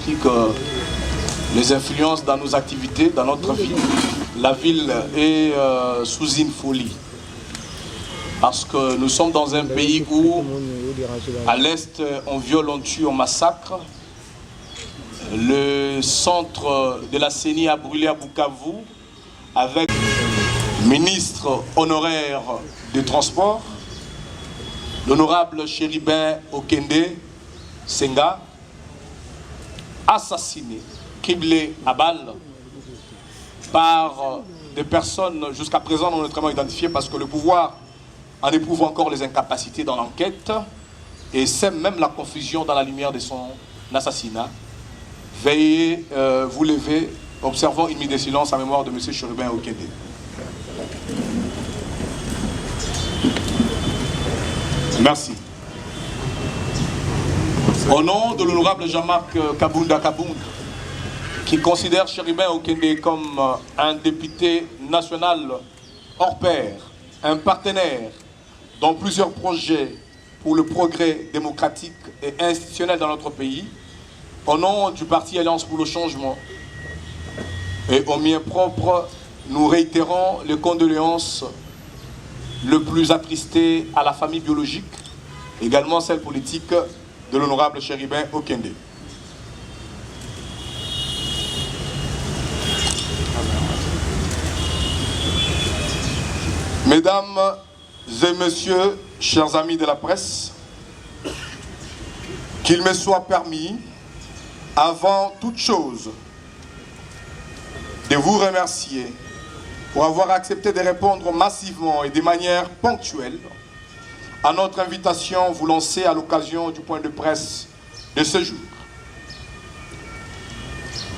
Que les influences dans nos activités, dans notre vie, la ville est sous une folie. Parce que nous sommes dans un pays où, à l'Est, on viole, on tue, on massacre. Le centre de la CENI a brûlé à Bukavu avec le ministre honoraire des Transports, l'honorable Chéribin Okende Senga, assassiné, criblé à balles par des personnes jusqu'à présent non notamment identifiées parce que le pouvoir en éprouve encore les incapacités dans l'enquête et sème même la confusion dans la lumière de son assassinat. Veillez, vous levez, observons une minute de silence en mémoire de M. Chéribin Okende. Merci. Au nom de l'honorable Jean-Marc Kabunda Kabound, qui considère Chéribin Okende comme un député national hors pair, un partenaire dans plusieurs projets pour le progrès démocratique et institutionnel dans notre pays, au nom du parti Alliance pour le changement et au mien propre, nous réitérons les condoléances le plus attristées à la famille biologique, également celle politique de l'honorable Chéribin Okende. Mesdames et messieurs, chers amis de la presse, qu'il me soit permis, avant toute chose, de vous remercier pour avoir accepté de répondre massivement et de manière ponctuelle à notre invitation vous lancer à l'occasion du point de presse de ce jour.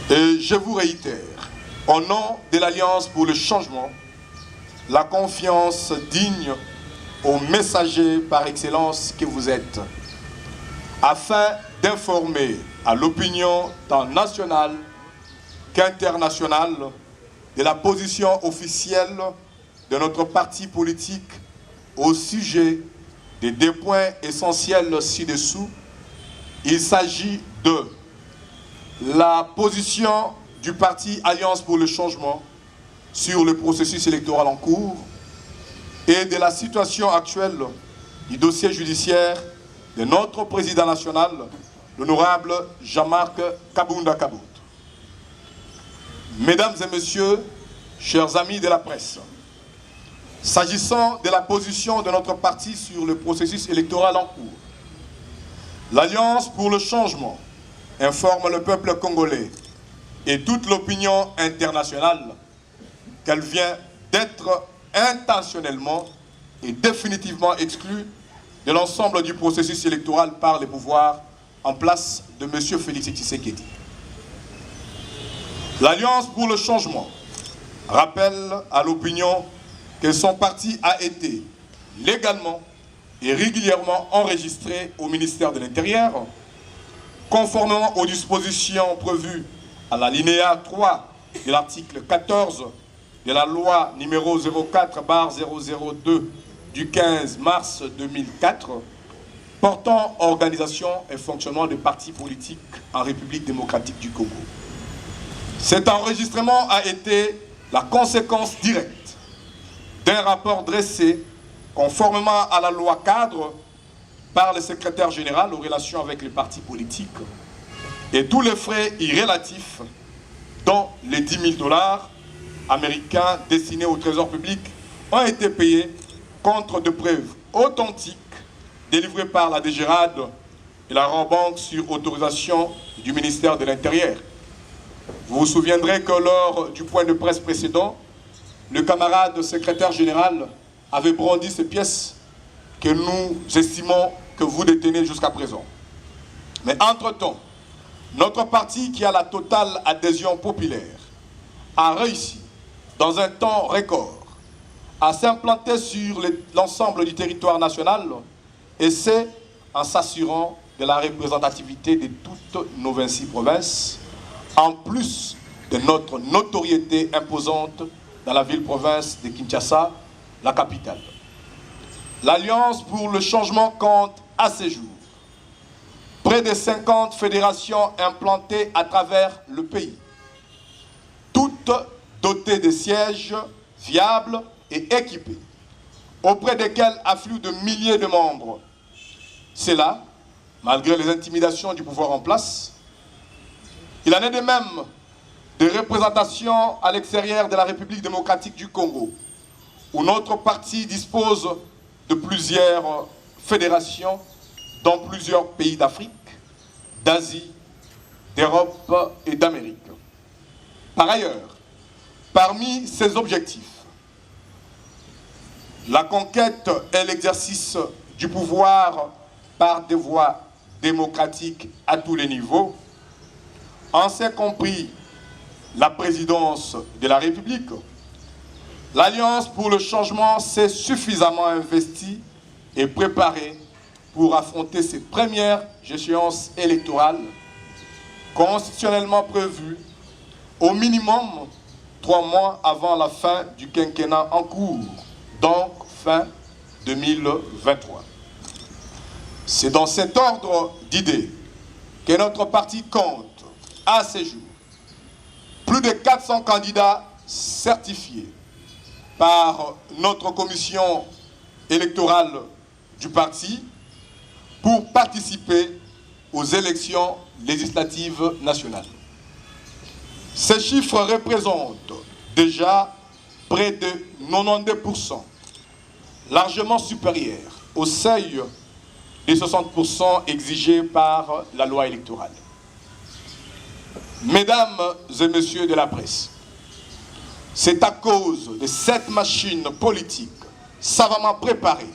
Et je vous réitère, au nom de l'Alliance pour le changement, la confiance digne aux messagers par excellence que vous êtes, afin d'informer à l'opinion tant nationale qu'internationale de la position officielle de notre parti politique au sujet des deux points essentiels ci-dessous. Il s'agit de la position du parti Alliance pour le changement sur le processus électoral en cours et de la situation actuelle du dossier judiciaire de notre président national, l'honorable Jean-Marc Kabunda Kabound. Mesdames et messieurs, chers amis de la presse, s'agissant de la position de notre parti sur le processus électoral en cours, l'Alliance pour le changement informe le peuple congolais et toute l'opinion internationale qu'elle vient d'être intentionnellement et définitivement exclue de l'ensemble du processus électoral par les pouvoirs en place de M. Félix Tshisekedi. L'Alliance pour le changement rappelle à l'opinion que son parti a été légalement et régulièrement enregistré au ministère de l'Intérieur, conformément aux dispositions prévues à l'alinéa 3 de l'article 14 de la loi numéro 04/002 du 15 mars 2004 portant organisation et fonctionnement des partis politiques en République démocratique du Congo. Cet enregistrement a été la conséquence directe d'un rapport dressé conformément à la loi cadre par le secrétaire général aux relations avec les partis politiques et tous les frais y relatifs, dont les 10 000 $ américains destinés au trésor public, ont été payés contre de preuves authentiques délivrées par la DGRAD et la Rambanque sur autorisation du ministère de l'Intérieur. Vous vous souviendrez que lors du point de presse précédent, le camarade secrétaire général avait brandi ces pièces que nous estimons que vous détenez jusqu'à présent. Mais entre-temps, notre parti, qui a la totale adhésion populaire, a réussi, dans un temps record, à s'implanter sur l'ensemble du territoire national, et c'est en s'assurant de la représentativité de toutes nos 26 provinces, en plus de notre notoriété imposante dans la ville-province de Kinshasa, la capitale. L'Alliance pour le changement compte à ce jour près de 50 fédérations implantées à travers le pays, toutes dotées de sièges fiables et équipés, auprès desquels affluent de milliers de membres. C'est là, malgré les intimidations du pouvoir en place. Il en est de même des représentations à l'extérieur de la République démocratique du Congo, où notre parti dispose de plusieurs fédérations dans plusieurs pays d'Afrique, d'Asie, d'Europe et d'Amérique. Par ailleurs, parmi ces objectifs, la conquête et l'exercice du pouvoir par des voies démocratiques à tous les niveaux, en s'est compris la présidence de la République, l'Alliance pour le changement s'est suffisamment investie et préparée pour affronter ses premières échéances électorales constitutionnellement prévues au minimum 3 mois avant la fin du quinquennat en cours, donc fin 2023. C'est dans cet ordre d'idées que notre parti compte à ce jour plus de 400 candidats certifiés par notre commission électorale du parti pour participer aux élections législatives nationales. Ces chiffres représentent déjà près de 92%, largement supérieur au seuil des 60% exigés par la loi électorale. Mesdames et messieurs de la presse, c'est à cause de cette machine politique savamment préparée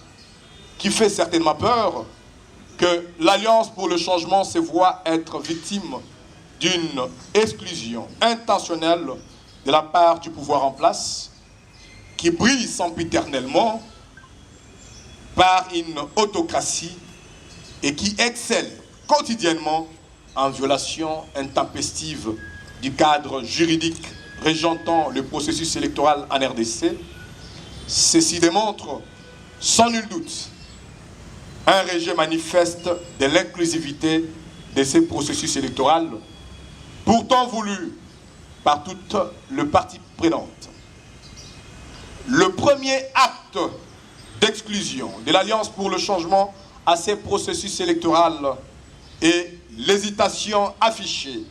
qui fait certainement peur que l'Alliance pour le changement se voit être victime d'une exclusion intentionnelle de la part du pouvoir en place qui brille sempiternellement par une autocratie et qui excelle quotidiennement en violation intempestive du cadre juridique régentant le processus électoral en RDC. Ceci démontre sans nul doute un rejet manifeste de l'inclusivité de ces processus électoraux, pourtant voulu par toutes les parties prenantes. Le premier acte d'exclusion de l'Alliance pour le changement à ces processus électoraux est l'hésitation affichée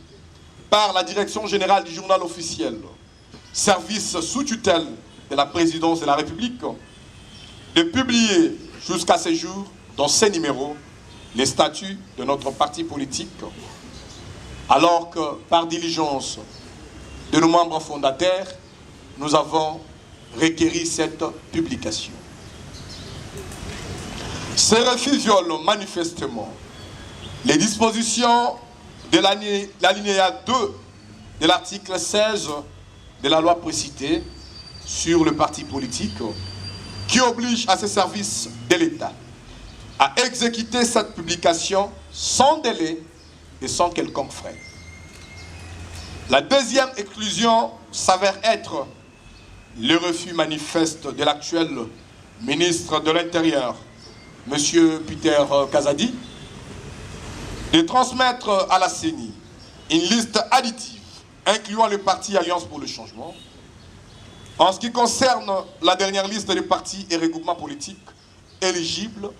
par la Direction générale du journal officiel, service sous tutelle de la présidence de la République, de publier jusqu'à ce jour, dans ces numéros, les statuts de notre parti politique, alors que par diligence de nos membres fondateurs, nous avons requéri cette publication. Ces refus violent manifestement les dispositions de l'alinéa 2 de l'article 16 de la loi précitée sur le parti politique qui oblige à ces services de l'État à exécuter cette publication sans délai et sans quelconque frais. La deuxième exclusion s'avère être le refus manifeste de l'actuel ministre de l'Intérieur, M. Peter Kazadi, de transmettre à la CENI une liste additive incluant le parti Alliance pour le changement. En ce qui concerne la dernière liste des partis et regroupements politiques éligibles,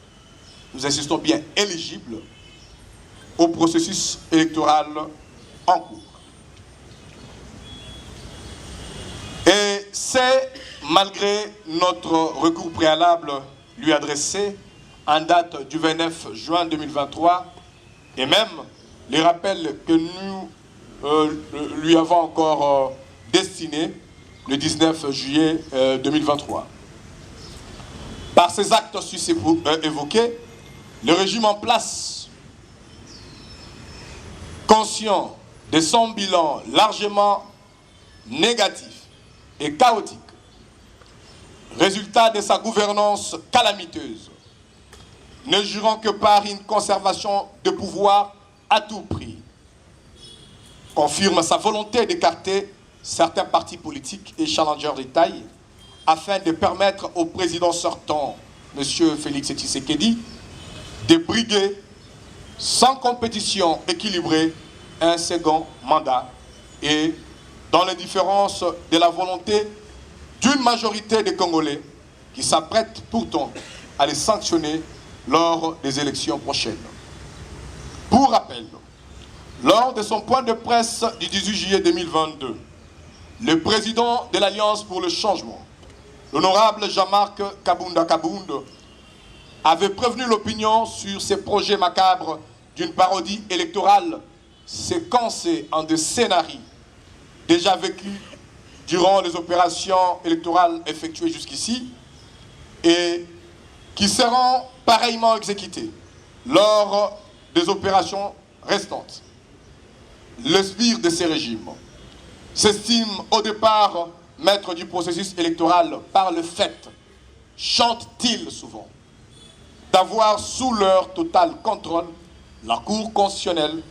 nous insistons bien éligibles au processus électoral en cours. Et c'est malgré notre recours préalable lui adressé en date du 29 juin 2023 et même les rappels que nous lui avons encore destinés le 19 juillet 2023. Par ces actes susceptibles évoqués, le régime en place, conscient de son bilan largement négatif et chaotique, résultat de sa gouvernance calamiteuse, ne jurant que par une conservation de pouvoir à tout prix, confirme sa volonté d'écarter certains partis politiques et challengers de taille afin de permettre au président sortant, M. Félix Tshisekedi, de briguer sans compétition équilibrée, un second mandat et dans l'indifférence de la volonté d'une majorité des Congolais qui s'apprêtent pourtant à les sanctionner lors des élections prochaines. Pour rappel, lors de son point de presse du 18 juillet 2022, le président de l'Alliance pour le changement, l'honorable Jean-Marc Kabunda Kabound, avait prévenu l'opinion sur ces projets macabres d'une parodie électorale séquencée en des scénarios déjà vécus durant les opérations électorales effectuées jusqu'ici et qui seront pareillement exécutés lors des opérations restantes. Le sbire de ces régimes s'estime au départ maître du processus électoral par le fait, chante-t-il souvent, d'avoir sous leur total contrôle la Cour constitutionnelle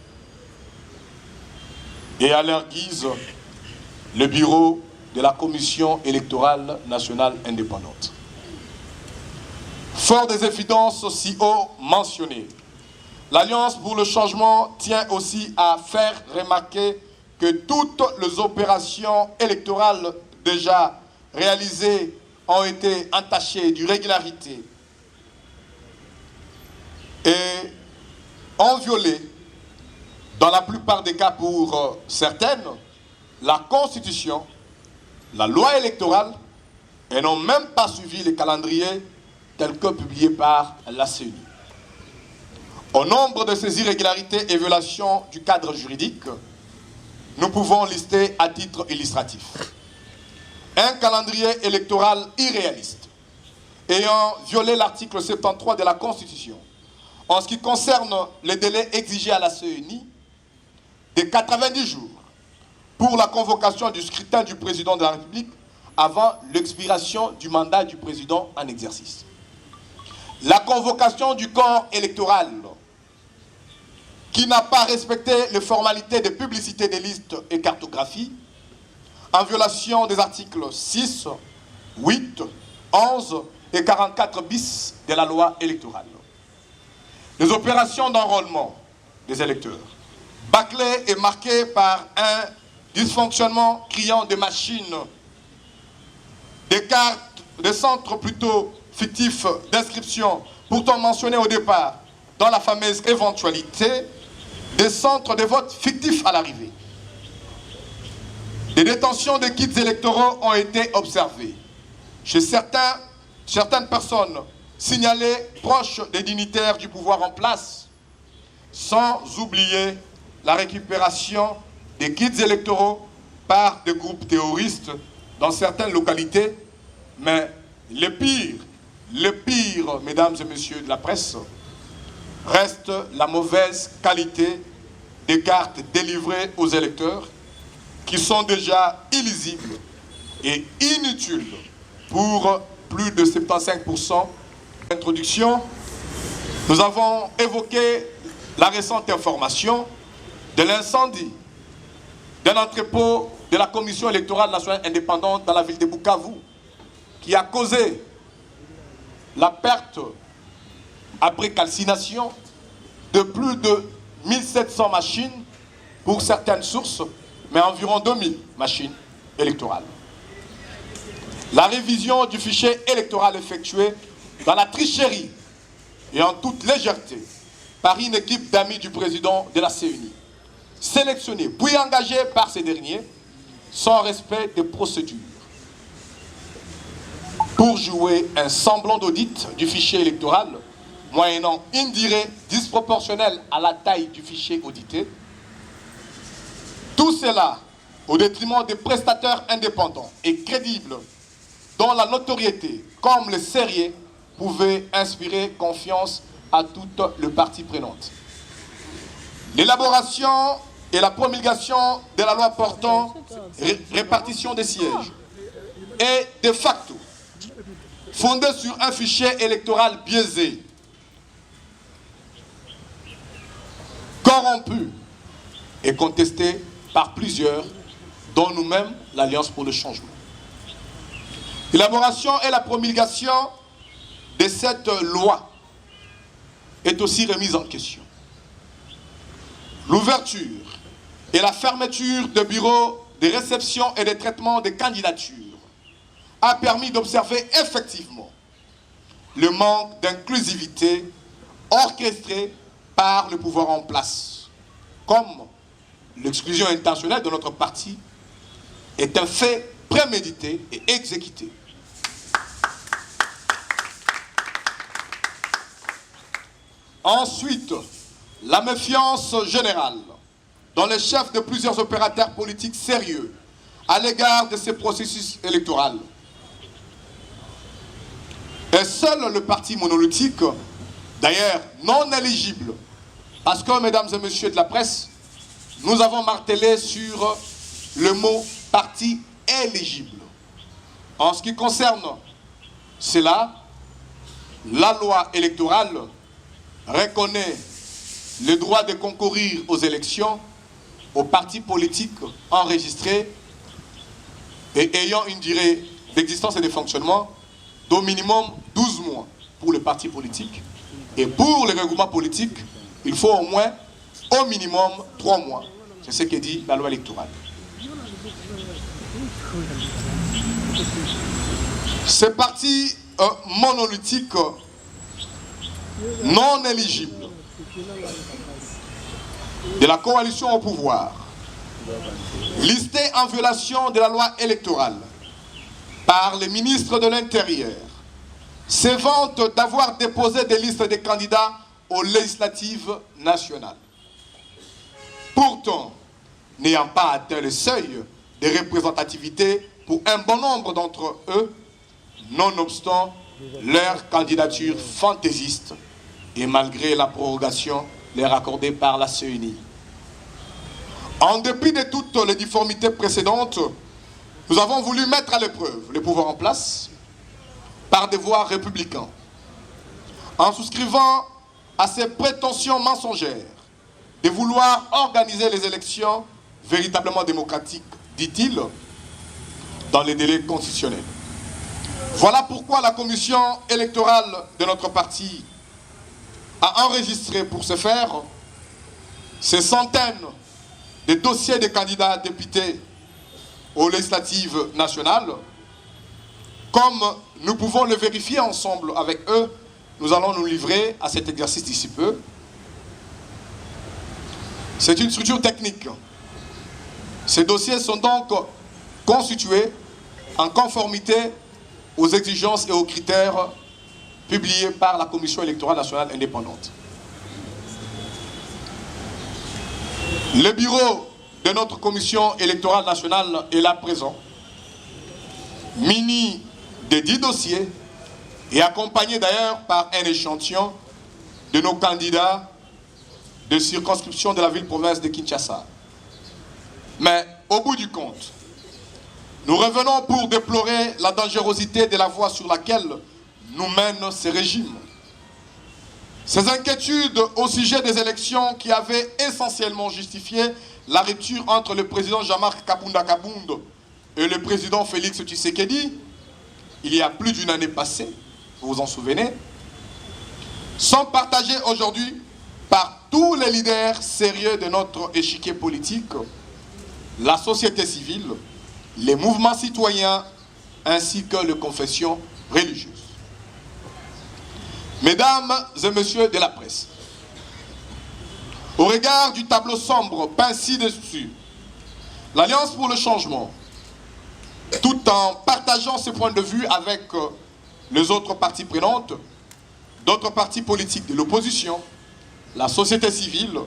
et à leur guise le bureau de la Commission électorale nationale indépendante. Fort des évidences aussi haut mentionnées, l'Alliance pour le changement tient aussi à faire remarquer que toutes les opérations électorales déjà réalisées ont été entachées d'irrégularité et ont violé, dans la plupart des cas pour certaines, la Constitution, la loi électorale et n'ont même pas suivi les calendriers tels que publiés par la CENI. Au nombre de ces irrégularités et violations du cadre juridique, nous pouvons lister à titre illustratif un calendrier électoral irréaliste ayant violé l'article 73 de la Constitution en ce qui concerne les délais exigés à la CENI de 90 jours pour la convocation du scrutin du président de la République avant l'expiration du mandat du président en exercice. La convocation du corps électoral qui n'a pas respecté les formalités de publicité des listes et cartographie en violation des articles 6, 8, 11 et 44 bis de la loi électorale. Les opérations d'enrôlement des électeurs, bâclées et marquées par un dysfonctionnement criant des machines, des cartes, des centres plutôt fictifs d'inscription, pourtant mentionnés au départ dans la fameuse éventualité des centres de vote fictifs à l'arrivée. Des détentions de kits électoraux ont été observées chez certaines personnes signalées proches des dignitaires du pouvoir en place, sans oublier la récupération des kits électoraux par des groupes terroristes dans certaines localités. Mais le pire, mesdames et messieurs de la presse, reste la mauvaise qualité des cartes délivrées aux électeurs qui sont déjà illisibles et inutiles pour plus de 75%. Introduction, nous avons évoqué la récente information de l'incendie d'un entrepôt de la Commission électorale nationale indépendante dans la ville de Bukavu qui a causé la perte après calcination de plus de 1700 machines pour certaines sources, mais environ 2000 machines électorales. La révision du fichier électoral effectuée dans la tricherie et en toute légèreté par une équipe d'amis du président de la CENI, sélectionnée puis engagée par ces derniers sans respect des procédures pour jouer un semblant d'audit du fichier électoral moyennant une durée disproportionnelle à la taille du fichier audité. Tout cela au détriment des prestataires indépendants et crédibles dont la notoriété comme le sérieux pouvait inspirer confiance à toutes les parties prenantes. L'élaboration et la promulgation de la loi portant répartition des sièges est de facto fondée sur un fichier électoral biaisé, corrompu et contesté par plusieurs, dont nous-mêmes, l'Alliance pour le changement. L'élaboration et la promulgation de cette loi est aussi remise en question. l'ouverture et la fermeture de bureaux de réception et de traitement des candidatures a permis d'observer effectivement le manque d'inclusivité orchestré par le pouvoir en place, comme l'exclusion intentionnelle de notre parti est un fait prémédité et exécuté. Ensuite, la méfiance générale dans les chefs de plusieurs opérateurs politiques sérieux à l'égard de ces processus électoraux. Et seul le parti monolithique, d'ailleurs non éligible, parce que, mesdames et messieurs de la presse, nous avons martelé sur le mot parti éligible. En ce qui concerne cela, la loi électorale reconnaît le droit de concourir aux élections aux partis politiques enregistrés et ayant une durée d'existence et de fonctionnement d'au minimum 12 mois pour les partis politiques. Et pour les regroupements politiques, il faut au moins, au minimum, 3 mois. C'est ce que dit la loi électorale. Ces partis monolithiques non éligibles de la coalition au pouvoir, listés en violation de la loi électorale par les ministres de l'Intérieur, se vantent d'avoir déposé des listes de candidats aux législatives nationales. Pourtant, n'ayant pas atteint le seuil de représentativité pour un bon nombre d'entre eux, nonobstant leur candidature fantaisiste et malgré la prorogation leur accordée par la CENI. En dépit de toutes les difformités précédentes, nous avons voulu mettre à l'épreuve le pouvoir en place par des voies républicains, en souscrivant à ces prétentions mensongères de vouloir organiser les élections véritablement démocratiques, dit-il, dans les délais constitutionnels. Voilà pourquoi la commission électorale de notre parti a enregistré pour ce faire ces centaines de dossiers de candidats députés aux législatives nationales. Comme nous pouvons le vérifier ensemble avec eux, nous allons nous livrer à cet exercice d'ici peu. C'est une structure technique. Ces dossiers sont donc constitués en conformité aux exigences et aux critères publiés par la Commission électorale nationale indépendante. Le bureau de notre Commission électorale nationale est là présent, muni de 10 dossiers et accompagné d'ailleurs par un échantillon de nos candidats de circonscription de la ville-province de Kinshasa. Mais au bout du compte, nous revenons pour déplorer la dangerosité de la voie sur laquelle nous mène ce régime. Ces inquiétudes au sujet des élections qui avaient essentiellement justifié la rupture entre le président Jean-Marc Kabunda Kabund et le président Félix Tshisekedi, il y a plus d'une année passée, vous vous en souvenez, sont partagées aujourd'hui par tous les leaders sérieux de notre échiquier politique, la société civile, les mouvements citoyens ainsi que les confessions religieuses. Mesdames et messieurs de la presse, au regard du tableau sombre peint ci-dessus, l'Alliance pour le changement, tout en partageant ses points de vue avec les autres parties prenantes, d'autres partis politiques de l'opposition, la société civile,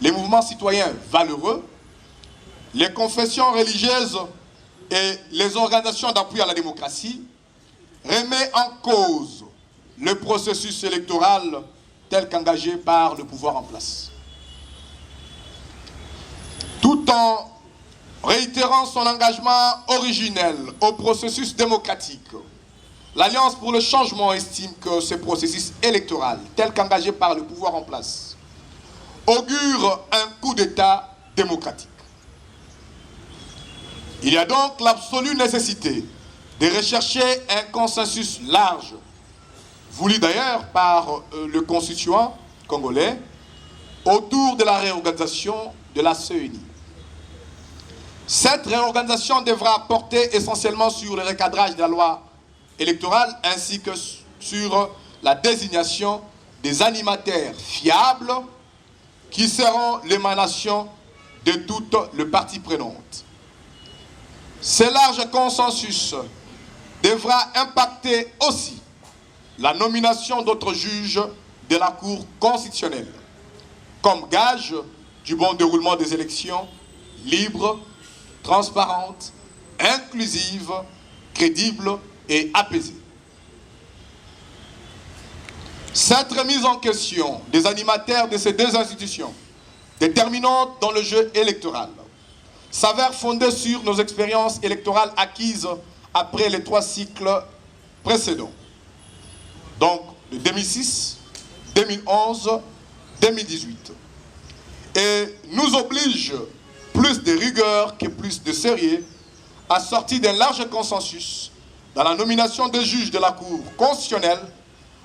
les mouvements citoyens valeureux, les confessions religieuses et les organisations d'appui à la démocratie, remet en cause le processus électoral tel qu'engagé par le pouvoir en place. Tout en réitérant son engagement originel au processus démocratique, l'Alliance pour le changement estime que ce processus électoral, tel qu'engagé par le pouvoir en place, augure un coup d'État démocratique. Il y a donc l'absolue nécessité de rechercher un consensus large, voulu d'ailleurs par le constituant congolais, autour de la réorganisation de la CENI. Cette réorganisation devra porter essentiellement sur le recadrage de la loi électorale ainsi que sur la désignation des animateurs fiables qui seront l'émanation de toutes les parties prenantes. Ce large consensus devra impacter aussi la nomination d'autres juges de la Cour constitutionnelle, comme gage du bon déroulement des élections libres, transparentes, inclusives, crédibles et apaisées. Cette remise en question des animateurs de ces deux institutions, déterminantes dans le jeu électoral, s'avère fondée sur nos expériences électorales acquises après les 3 cycles précédents. Donc, de 2006, 2011, 2018. Et nous oblige plus de rigueur que plus de sérieux à sortir d'un large consensus dans la nomination des juges de la Cour constitutionnelle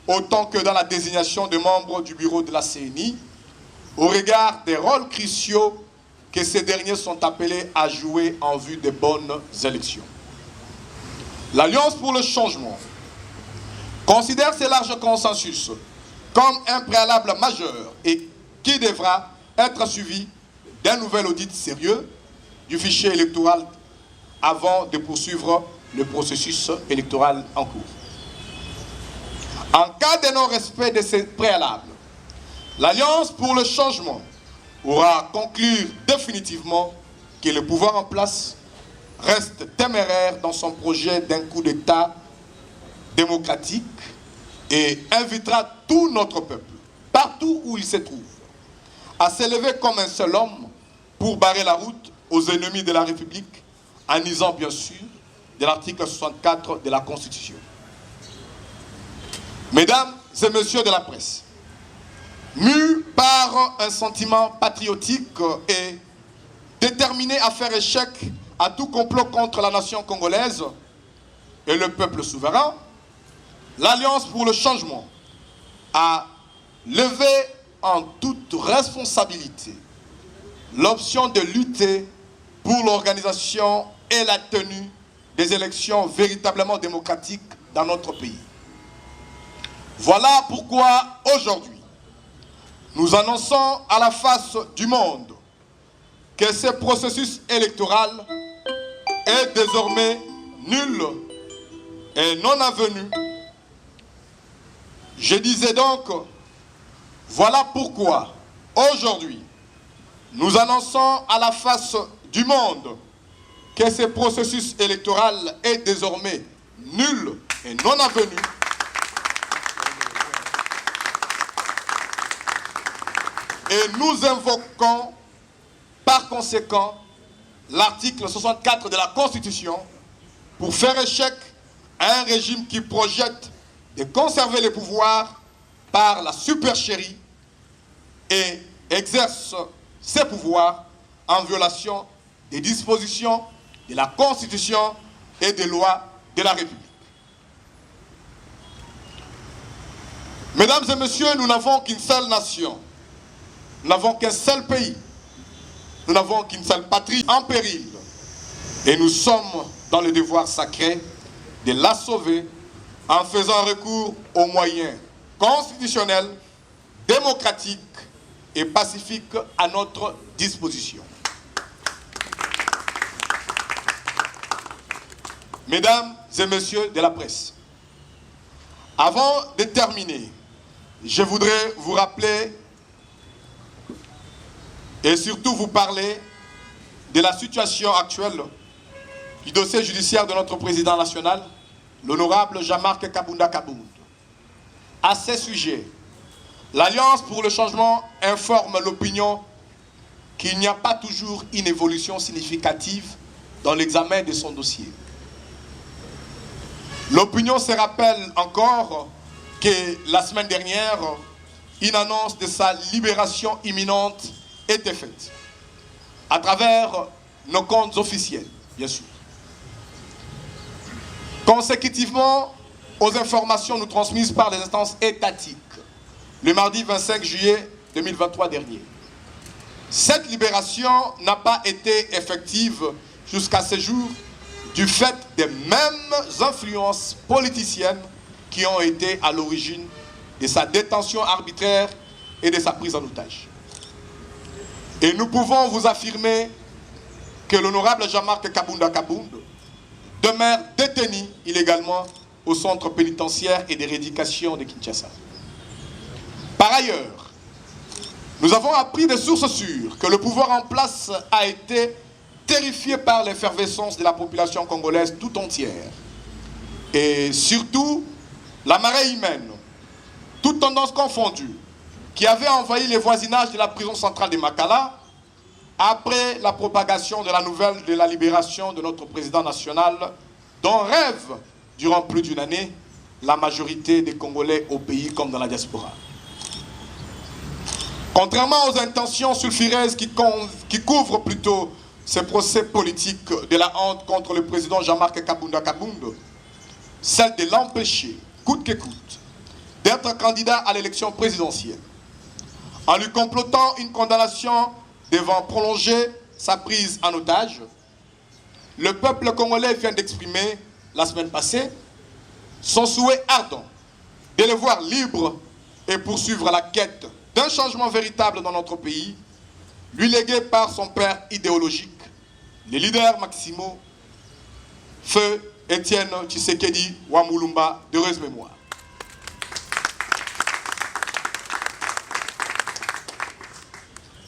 autant que dans la désignation des membres du bureau de la CENI au regard des rôles cruciaux que ces derniers sont appelés à jouer en vue des bonnes élections. L'Alliance pour le changement considère ce large consensus comme un préalable majeur et qui devra être suivi d'un nouvel audit sérieux du fichier électoral avant de poursuivre le processus électoral en cours. En cas de non-respect de ces préalables, l'Alliance pour le changement aura à conclure définitivement que le pouvoir en place reste téméraire dans son projet d'un coup d'État démocratique et invitera tout notre peuple, partout où il se trouve, à s'élever comme un seul homme pour barrer la route aux ennemis de la République en usant bien sûr de l'article 64 de la Constitution. Mesdames et messieurs de la presse, mus par un sentiment patriotique et déterminés à faire échec à tout complot contre la nation congolaise et le peuple souverain, l'Alliance pour le changement a levé en toute responsabilité l'option de lutter pour l'organisation et la tenue des élections véritablement démocratiques dans notre pays. Voilà pourquoi aujourd'hui, nous annonçons à la face du monde que ce processus électoral est désormais nul et non avenu. Je disais donc, voilà pourquoi aujourd'hui, nous annonçons à la face du monde que ce processus électoral est désormais nul et non avenu. Et nous invoquons par conséquent l'article 64 de la Constitution pour faire échec à un régime qui projette de conserver les pouvoirs par la supercherie et exerce ses pouvoirs en violation des dispositions de la Constitution et des lois de la République. Mesdames et messieurs, nous n'avons qu'une seule nation. Nous n'avons qu'un seul pays. Nous n'avons qu'une seule patrie en péril. Et nous sommes dans le devoir sacré de la sauver en faisant recours aux moyens constitutionnels, démocratiques et pacifiques à notre disposition. Mesdames et messieurs de la presse, avant de terminer, je voudrais vous rappeler et surtout vous parler de la situation actuelle du dossier judiciaire de notre président national, l'honorable Jean-Marc Kabunda Kabound. À ce sujet, l'Alliance pour le changement informe l'opinion qu'il n'y a pas toujours une évolution significative dans l'examen de son dossier. L'opinion se rappelle encore que la semaine dernière, une annonce de sa libération imminente était faite, à travers nos comptes officiels, bien sûr. Consécutivement aux informations nous transmises par les instances étatiques, le mardi 25 juillet 2023 dernier. Cette libération n'a pas été effective jusqu'à ce jour du fait des mêmes influences politiciennes qui ont été à l'origine de sa détention arbitraire et de sa prise en otage. Et nous pouvons vous affirmer que l'honorable Jean-Marc Kabunda Kabund demeure détenu illégalement au centre pénitentiaire et de rééducation de Kinshasa. Par ailleurs, nous avons appris de sources sûres que le pouvoir en place a été terrifié par l'effervescence de la population congolaise tout entière. Et surtout, la marée humaine, toutes tendances confondues, qui avait envahi les voisinages de la prison centrale de Makala après la propagation de la nouvelle de la libération de notre président national, dont rêve durant plus d'une année la majorité des Congolais au pays comme dans la diaspora. Contrairement aux intentions sulfureuses qui couvrent plutôt ces procès politiques de la honte contre le président Jean-Marc Kabunda Kabund, celle de l'empêcher, coûte que coûte, d'être candidat à l'élection présidentielle, en lui complotant une condamnation devant prolonger sa prise en otage, le peuple congolais vient d'exprimer la semaine passée son souhait ardent de le voir libre et poursuivre la quête d'un changement véritable dans notre pays, lui légué par son père idéologique, le leader Maximo, Feu Étienne Tshisekedi Wamulumba, d'heureuse mémoire.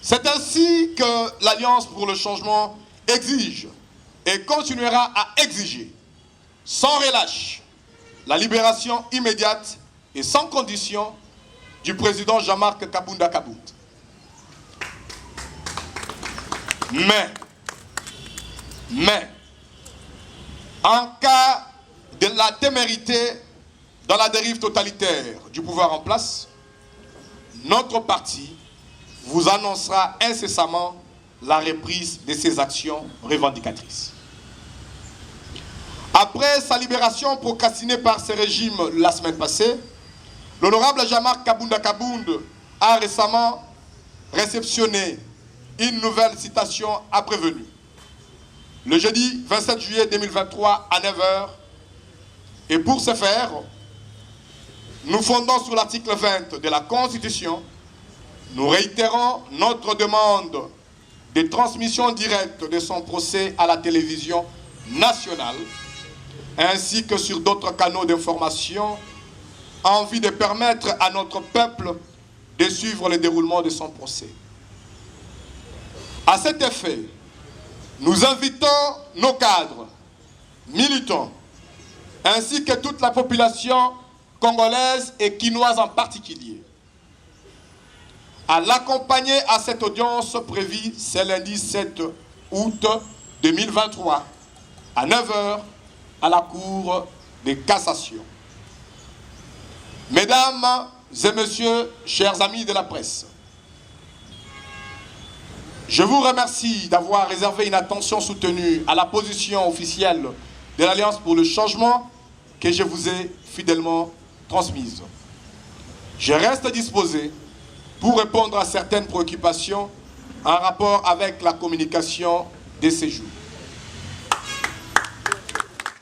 C'est ainsi que l'Alliance pour le changement exige et continuera à exiger, sans relâche, la libération immédiate et sans condition du président Jean-Marc Kabunda Kabund. Mais, en cas de la témérité dans la dérive totalitaire du pouvoir en place, notre parti vous annoncera incessamment la reprise de ses actions revendicatrices. Après sa libération procrastinée par ce régime la semaine passée, l'honorable Jean-Marc Kabunda Kabund a récemment réceptionné une nouvelle citation à prévenu. Le jeudi 27 juillet 2023 à 9h. Et pour ce faire, nous fondons sur l'article 20 de la Constitution. Nous réitérons notre demande de transmission directe de son procès à la télévision nationale, ainsi que sur d'autres canaux d'information, en vue de permettre à notre peuple de suivre le déroulement de son procès. À cet effet, nous invitons nos cadres, militants, ainsi que toute la population congolaise et quinoise en particulier, à l'accompagner à cette audience prévue ce lundi 7 août 2023 à 9h à la Cour de cassation. Mesdames et messieurs, chers amis de la presse, je vous remercie d'avoir réservé une attention soutenue à la position officielle de l'Alliance pour le changement que je vous ai fidèlement transmise. Je reste disposé pour répondre à certaines préoccupations en rapport avec la communication de ces jours.